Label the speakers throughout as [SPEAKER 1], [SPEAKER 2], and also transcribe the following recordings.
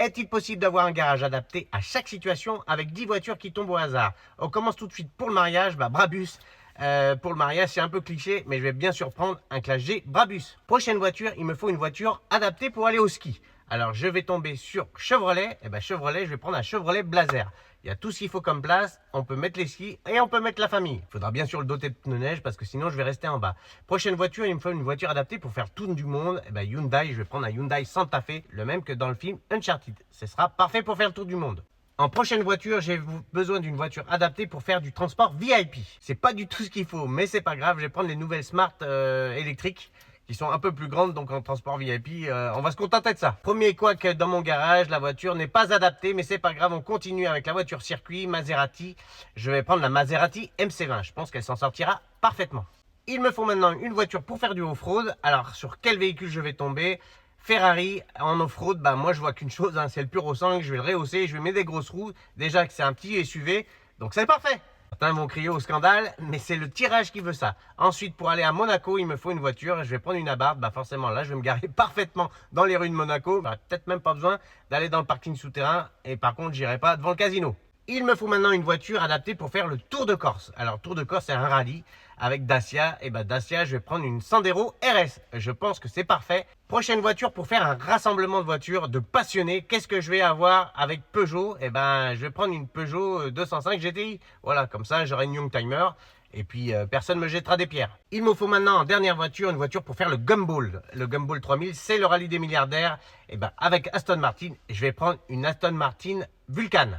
[SPEAKER 1] Est-il possible d'avoir un garage adapté à chaque situation avec 10 voitures qui tombent au hasard? On commence tout de suite pour le mariage, Brabus. Pour le mariage, c'est un peu cliché, mais je vais bien sûr prendre un Classe G Brabus. Prochaine voiture, il me faut une voiture adaptée pour aller au ski. Alors, je vais tomber sur Chevrolet. Chevrolet, je vais prendre un Chevrolet Blazer. Il y a tout ce qu'il faut comme place. On peut mettre les skis et on peut mettre la famille. Il faudra bien sûr le doter de pneus neige parce que sinon, je vais rester en bas. Prochaine voiture, il me faut une voiture adaptée pour faire tout du monde. Hyundai, je vais prendre un Hyundai Santa Fe, le même que dans le film Uncharted. Ce sera parfait pour faire le tour du monde. En prochaine voiture, j'ai besoin d'une voiture adaptée pour faire du transport VIP. C'est pas du tout ce qu'il faut, mais c'est pas grave. Je vais prendre les nouvelles Smart électriques qui sont un peu plus grandes, donc en transport VIP, on va se contenter de ça. Premier couac dans mon garage, la voiture n'est pas adaptée, mais c'est pas grave, on continue avec la voiture circuit Maserati. Je vais prendre la Maserati MC20, je pense qu'elle s'en sortira parfaitement. Il me faut maintenant une voiture pour faire du off-road. Alors, sur quel véhicule je vais tomber? Ferrari en off-road, moi je vois qu'une chose, c'est le Puro 5, je vais le rehausser, je vais mettre des grosses roues. Déjà que c'est un petit SUV, donc c'est parfait. Certains vont crier au scandale, mais c'est le tirage qui veut ça. Ensuite, pour aller à Monaco, il me faut une voiture. Je vais prendre une Abarth. Forcément, là, je vais me garer parfaitement dans les rues de Monaco. Peut-être même pas besoin d'aller dans le parking souterrain. Et par contre, j'irai pas devant le casino. Il me faut maintenant une voiture adaptée pour faire le Tour de Corse. Alors, Tour de Corse, c'est un rallye avec Dacia. Et Dacia, je vais prendre une Sandero RS. Je pense que c'est parfait. Prochaine voiture pour faire un rassemblement de voitures de passionnés. Qu'est-ce que je vais avoir avec Peugeot? Je vais prendre une Peugeot 205 GTI. Voilà, comme ça, j'aurai une Youngtimer. Et puis, personne ne me jettera des pierres. Il me faut maintenant en dernière voiture, une voiture pour faire le Gumball. Le Gumball 3000, c'est le rallye des milliardaires. Avec Aston Martin, je vais prendre une Aston Martin Vulcan.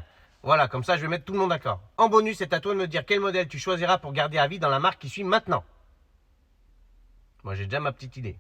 [SPEAKER 1] Voilà, comme ça, je vais mettre tout le monde d'accord. En bonus, c'est à toi de me dire quel modèle tu choisiras pour garder à vie dans la marque qui suit maintenant. Moi, j'ai déjà ma petite idée.